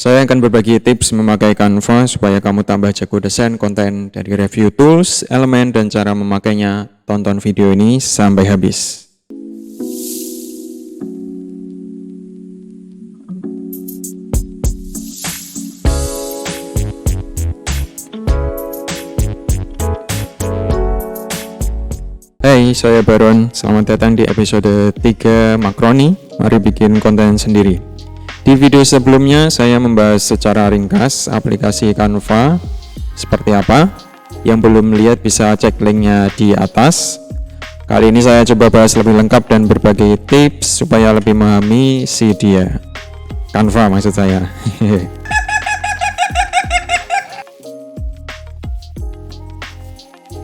Saya akan berbagi tips memakai Canva supaya kamu tambah jago desain konten dari review tools, elemen, dan cara memakainya. Tonton video ini sampai habis. Hai, saya Baron. Selamat datang di episode 3 Makroni. Mari bikin konten sendiri. Di video sebelumnya saya membahas secara ringkas aplikasi Canva seperti apa. Yang belum lihat bisa cek linknya di atas. Kali ini saya coba bahas lebih lengkap dan berbagi tips supaya lebih memahami si dia. Canva maksud saya.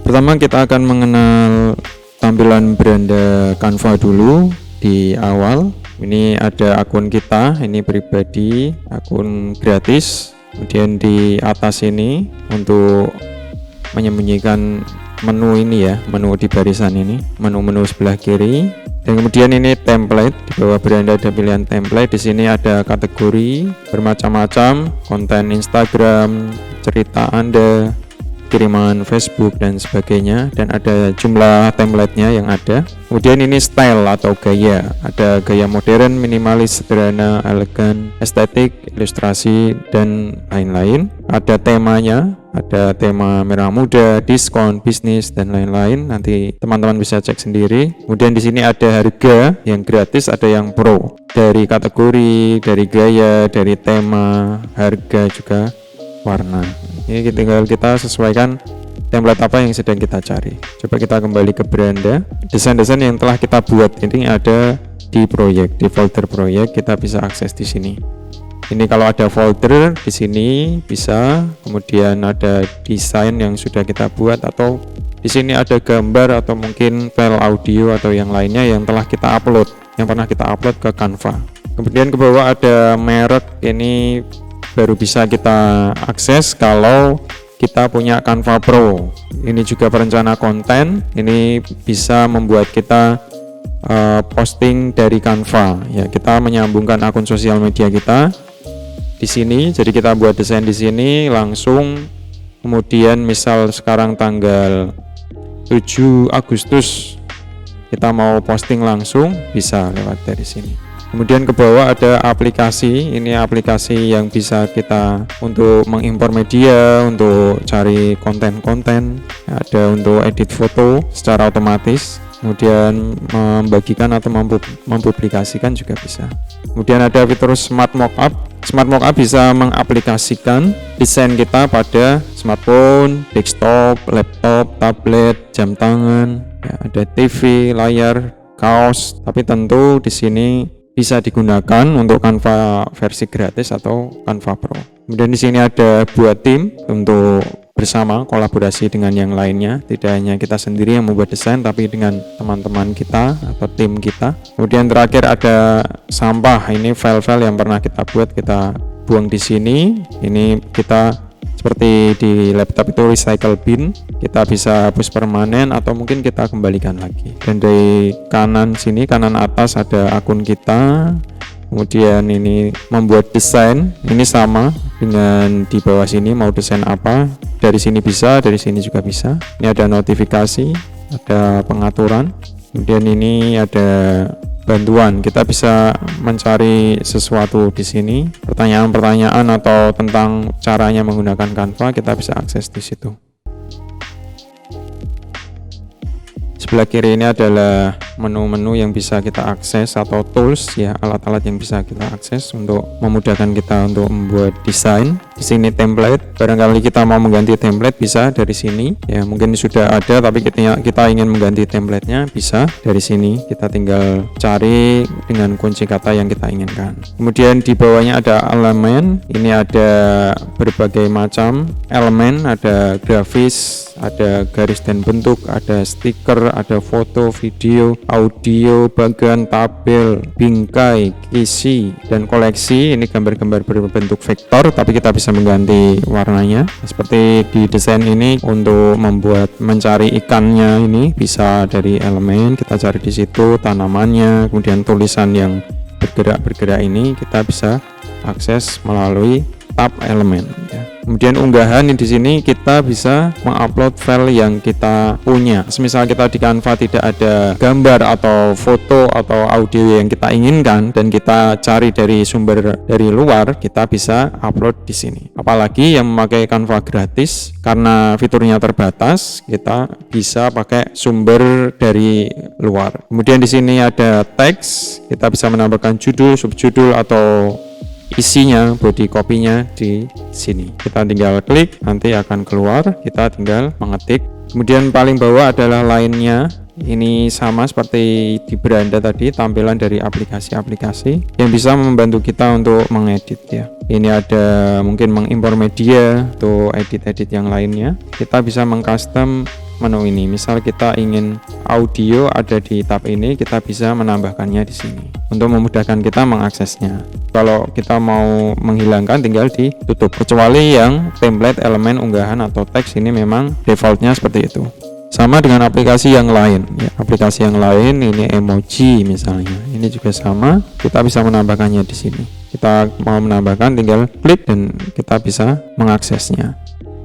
Pertama kita akan mengenal tampilan beranda Canva dulu di awal. Ini ada akun kita, ini pribadi, akun gratis. Kemudian di atas ini untuk menyembunyikan menu ini ya, menu di barisan ini, menu-menu sebelah kiri. Dan kemudian ini template, di bawah beranda ada pilihan template. Di sini ada kategori bermacam-macam, konten Instagram, cerita Anda, kiriman Facebook dan sebagainya, dan ada jumlah template-nya yang ada. Kemudian ini style atau gaya, ada gaya modern, minimalis, sederhana, elegan, estetik, ilustrasi, dan lain-lain. Ada temanya, ada tema merah muda, diskon, bisnis, dan lain-lain. Nanti teman-teman bisa cek sendiri. Kemudian di sini ada harga yang gratis, ada yang pro. Dari kategori, dari gaya, dari tema, harga juga warna. Ini tinggal kita sesuaikan template apa yang sedang kita cari. Coba kita kembali ke beranda. Desain-desain yang telah kita buat ini ada di proyek, di folder proyek, kita bisa akses di sini. Ini kalau ada folder di sini bisa, kemudian ada desain yang sudah kita buat, atau di sini ada gambar atau mungkin file audio atau yang lainnya yang telah kita upload, yang pernah kita upload ke Canva. Kemudian ke bawah ada merek, ini baru bisa kita akses kalau kita punya Canva Pro. Ini juga perencana konten, ini bisa membuat kita posting dari Canva ya. Kita menyambungkan akun sosial media kita di sini, jadi kita buat desain di sini langsung. Kemudian misal sekarang tanggal 7 Agustus kita mau posting langsung, bisa lewat dari sini. Kemudian ke bawah ada aplikasi, ini aplikasi yang bisa kita untuk mengimpor media, untuk cari konten-konten, ada untuk edit foto secara otomatis, kemudian membagikan atau mempublikasikan juga bisa. Kemudian ada fitur Smart Mockup. Smart Mockup bisa mengaplikasikan desain kita pada smartphone, desktop, laptop, tablet, jam tangan, ya, ada TV, layar, kaos. Tapi tentu di sini bisa digunakan untuk Canva versi gratis atau Canva Pro. Kemudian di sini ada buat tim untuk bersama kolaborasi dengan yang lainnya. Tidak hanya kita sendiri yang membuat desain, tapi dengan teman-teman kita atau tim kita. Kemudian terakhir ada sampah. Ini file-file yang pernah kita buat, kita buang di sini. Ini kita seperti di laptop itu recycle bin, kita bisa hapus permanen atau mungkin kita kembalikan lagi. Dan dari kanan sini, kanan atas ada akun kita. Kemudian ini membuat desain, ini sama dengan di bawah sini, mau desain apa, dari sini bisa, dari sini juga bisa. Ini ada notifikasi, ada pengaturan. Kemudian ini ada bantuan, kita bisa mencari sesuatu di sini, pertanyaan-pertanyaan atau tentang caranya menggunakan Canva, kita bisa akses di situ. Sebelah kiri ini adalah menu-menu yang bisa kita akses atau tools ya, alat-alat yang bisa kita akses untuk memudahkan kita untuk membuat desain. Di sini template, barangkali kita mau mengganti template bisa dari sini ya, mungkin sudah ada tapi kita ingin mengganti templatenya, bisa dari sini, kita tinggal cari dengan kunci kata yang kita inginkan. Kemudian di bawahnya ada elemen, ini ada berbagai macam elemen, ada grafis, ada garis dan bentuk, ada stiker, ada foto, video, audio, bagan, tabel, bingkai, isi, dan koleksi. Ini gambar-gambar berbentuk vektor, tapi kita bisa mengganti warnanya. Seperti di desain ini untuk mencari ikannya, ini bisa dari elemen, kita cari di situ tanamannya, kemudian tulisan yang bergerak-bergerak ini kita bisa diakses melalui tab elemen ya. Kemudian unggahan di sini kita bisa mengupload file yang kita punya. Semisal kita di Canva tidak ada gambar atau foto atau audio yang kita inginkan dan kita cari dari sumber dari luar, kita bisa upload di sini. Apalagi yang memakai Canva gratis, karena fiturnya terbatas, kita bisa pakai sumber dari luar. Kemudian di sini ada teks, kita bisa menambahkan judul, subjudul atau isinya, body copy-nya di sini. Kita tinggal klik, nanti akan keluar, kita tinggal mengetik. Kemudian paling bawah adalah lainnya. Ini sama seperti di beranda tadi, tampilan dari aplikasi-aplikasi yang bisa membantu kita untuk mengedit ya. Ini ada mungkin mengimpor media atau edit-edit yang lainnya. Kita bisa mengcustom menu ini. Misal kita ingin audio ada di tab ini, kita bisa menambahkannya di sini untuk memudahkan kita mengaksesnya. Kalau kita mau menghilangkan tinggal ditutup, kecuali yang template elemen unggahan atau teks ini memang defaultnya seperti itu. Sama dengan aplikasi yang lain ya. Aplikasi yang lain ini emoji misalnya, ini juga sama, kita bisa menambahkannya di sini. Kita mau menambahkan tinggal klik dan kita bisa mengaksesnya.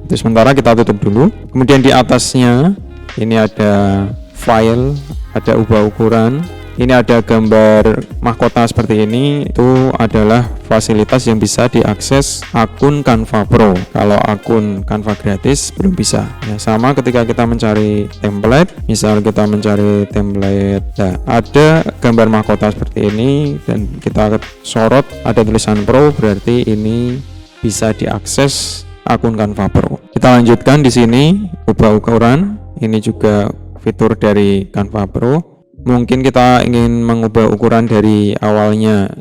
Itu sementara kita tutup dulu. Kemudian di atasnya ini ada file, ada ubah ukuran, ini ada gambar mahkota seperti ini. Itu adalah fasilitas yang bisa diakses akun Canva Pro. Kalau akun Canva gratis belum bisa ya. Sama ketika kita mencari template, misal kita mencari template ya, ada gambar mahkota seperti ini dan kita sorot ada tulisan Pro, berarti ini bisa diakses akun Canva Pro. Kita lanjutkan di sini ubah ukuran. Ini juga fitur dari Canva Pro. Mungkin kita ingin mengubah ukuran dari awalnya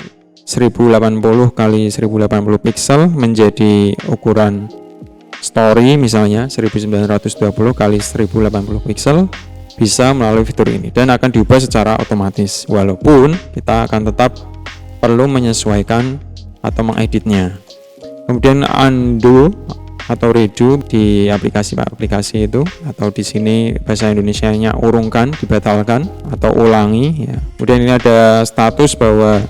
1080 x 1080 pixel menjadi ukuran story misalnya 1920 x 1080 pixel, bisa melalui fitur ini dan akan diubah secara otomatis, walaupun kita akan tetap perlu menyesuaikan atau mengeditnya. Kemudian undo atau redo di aplikasi itu, atau di sini bahasa Indonesianya urungkan, dibatalkan atau ulangi ya. Kemudian ini ada status bahwa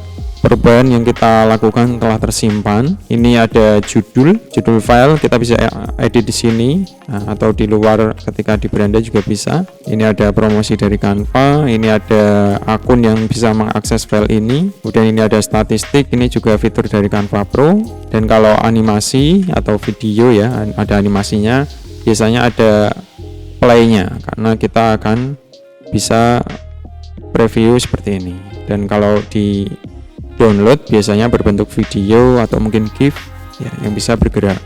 perubahan yang kita lakukan telah tersimpan. Ini ada judul file, kita bisa edit di sini atau di luar ketika di beranda juga bisa. Ini ada promosi dari Canva, ini ada akun yang bisa mengakses file ini. Kemudian ini ada statistik, ini juga fitur dari Canva Pro. Dan kalau animasi atau video ya, ada animasinya, biasanya ada play-nya karena kita akan bisa preview seperti ini. Dan kalau di download biasanya berbentuk video atau mungkin GIF ya, yang bisa bergerak.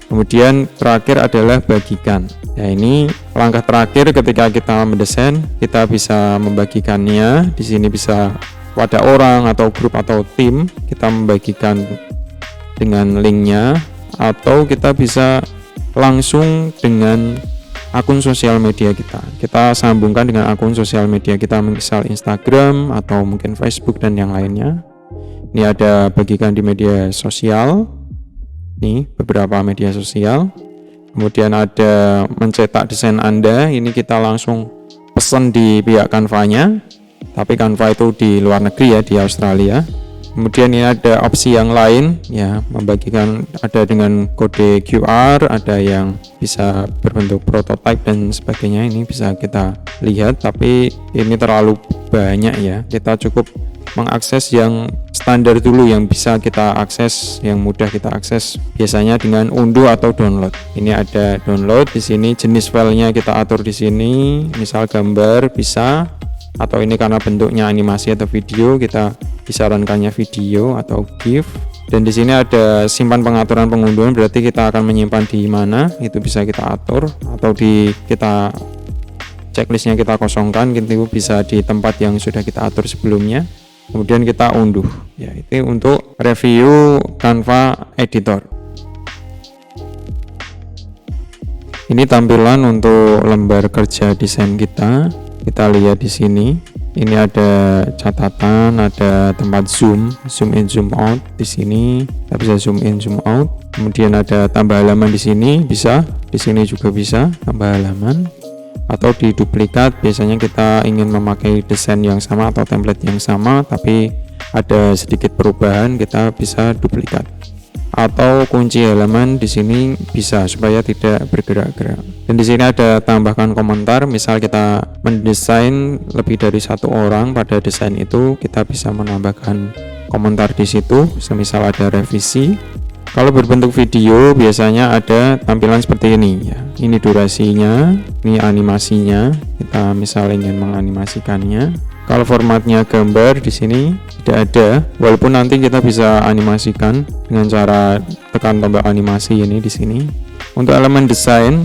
Kemudian terakhir adalah bagikan. Ya, ini langkah terakhir ketika kita mendesain, kita bisa membagikannya. Di sini bisa pada orang atau grup atau tim, kita membagikan dengan linknya, atau kita bisa langsung dengan akun sosial media kita sambungkan dengan akun sosial media kita, misal Instagram atau mungkin Facebook dan yang lainnya. Ini ada bagikan di media sosial, nih beberapa media sosial. Kemudian ada mencetak desain Anda, ini kita langsung pesan di pihak Canva-nya, tapi Canva itu di luar negeri ya, di Australia. Kemudian ini ada opsi yang lain ya, membagikan ada dengan kode QR, ada yang bisa berbentuk prototype dan sebagainya. Ini bisa kita lihat, tapi ini terlalu banyak ya. Kita cukup mengakses yang standar dulu, yang bisa kita akses, yang mudah kita akses, biasanya dengan unduh atau download. Ini ada download, di sini jenis filenya kita atur di sini, misal gambar bisa, atau ini karena bentuknya animasi atau video, kita disarankannya video atau GIF. Dan di sini ada simpan pengaturan pengunduhan, berarti kita akan menyimpan di mana, itu bisa kita atur, atau kita checklistnya kita kosongkan, itu bisa di tempat yang sudah kita atur sebelumnya. Kemudian kita unduh ya, itu untuk review Canva Editor. Ini tampilan untuk lembar kerja desain kita. Kita lihat di sini. Ini ada catatan, ada tempat zoom in, zoom out. Di sini kita bisa zoom in, zoom out. Kemudian ada tambah halaman di sini, bisa. Di sini juga bisa tambah halaman. atau di duplikat. Biasanya kita ingin memakai desain yang sama atau template yang sama tapi ada sedikit perubahan, kita bisa duplikat. Atau kunci halaman di sini bisa supaya tidak bergerak-gerak. Dan di sini ada tambahkan komentar. Misal kita mendesain lebih dari satu orang pada desain itu, kita bisa menambahkan komentar di situ. Semisal ada revisi. Kalau berbentuk video biasanya ada tampilan seperti ini ya. Ini durasinya, ini animasinya. Kita misal ingin menganimasikannya. Kalau formatnya gambar di sini tidak ada, walaupun nanti kita bisa animasikan dengan cara tekan tombol animasi ini di sini. Untuk elemen desain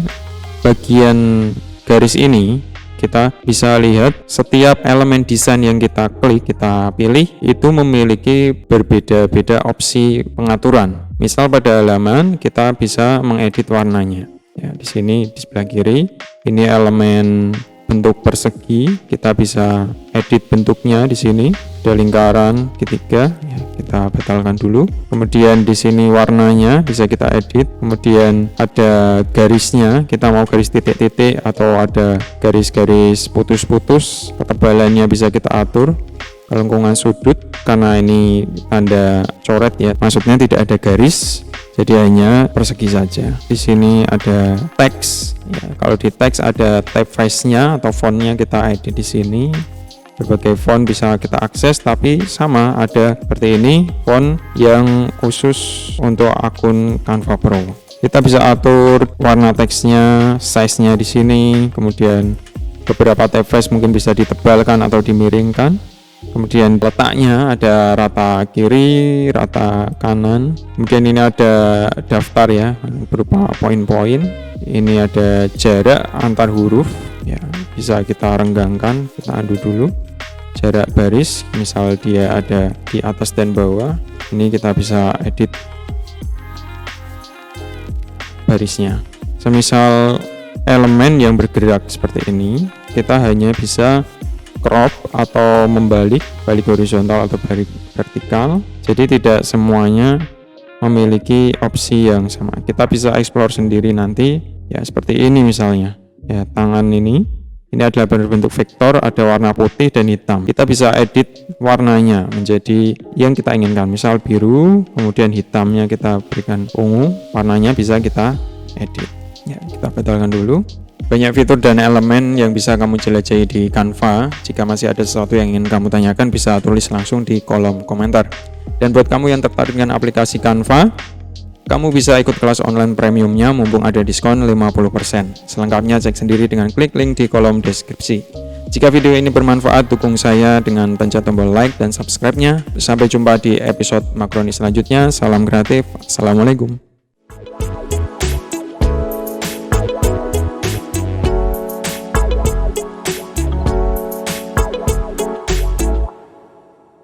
bagian garis ini kita bisa lihat setiap elemen desain yang kita klik, kita pilih itu memiliki berbeda-beda opsi pengaturan. Misal pada halaman kita bisa mengedit warnanya. Ya, di sini di sebelah kiri ini elemen bentuk persegi, kita bisa edit bentuknya di sini. Ada lingkaran segitiga, ya, kita batalkan dulu. Kemudian di sini warnanya bisa kita edit. Kemudian ada garisnya, kita mau garis titik-titik atau ada garis-garis putus-putus. Ketebalannya bisa kita atur. Lengkungan sudut, karena ini tanda coret ya, maksudnya tidak ada garis, jadi hanya persegi saja. Di sini ada teks ya, kalau di teks ada typeface-nya atau fontnya kita edit di sini. Berbagai font bisa kita akses, tapi sama ada seperti ini font yang khusus untuk akun Canva Pro. Kita bisa atur warna teksnya, size-nya di sini, kemudian beberapa typeface mungkin bisa ditebalkan atau dimiringkan. Kemudian letaknya ada rata kiri, rata kanan. Kemudian ini ada daftar ya, berupa poin-poin. Ini ada jarak antar huruf ya, bisa kita renggangkan. Kita undo dulu. Jarak baris, misal dia ada di atas dan bawah, ini kita bisa edit barisnya. Semisal elemen yang bergerak seperti ini, kita hanya bisa crop atau balik horizontal atau balik vertikal. Jadi tidak semuanya memiliki opsi yang sama. Kita bisa explore sendiri nanti ya, seperti ini misalnya ya, tangan ini adalah berbentuk vektor, ada warna putih dan hitam. Kita bisa edit warnanya menjadi yang kita inginkan, misal biru, kemudian hitamnya kita berikan ungu, warnanya bisa kita edit ya. Kita batalkan dulu. Banyak fitur dan elemen yang bisa kamu jelajahi di Canva. Jika masih ada sesuatu yang ingin kamu tanyakan, bisa tulis langsung di kolom komentar. Dan buat kamu yang tertarik dengan aplikasi Canva, kamu bisa ikut kelas online premiumnya mumpung ada diskon 50%. Selengkapnya cek sendiri dengan klik link di kolom deskripsi. Jika video ini bermanfaat, dukung saya dengan pencet tombol like dan subscribe-nya. Sampai jumpa di episode Makroni selanjutnya. Salam kreatif. Assalamualaikum.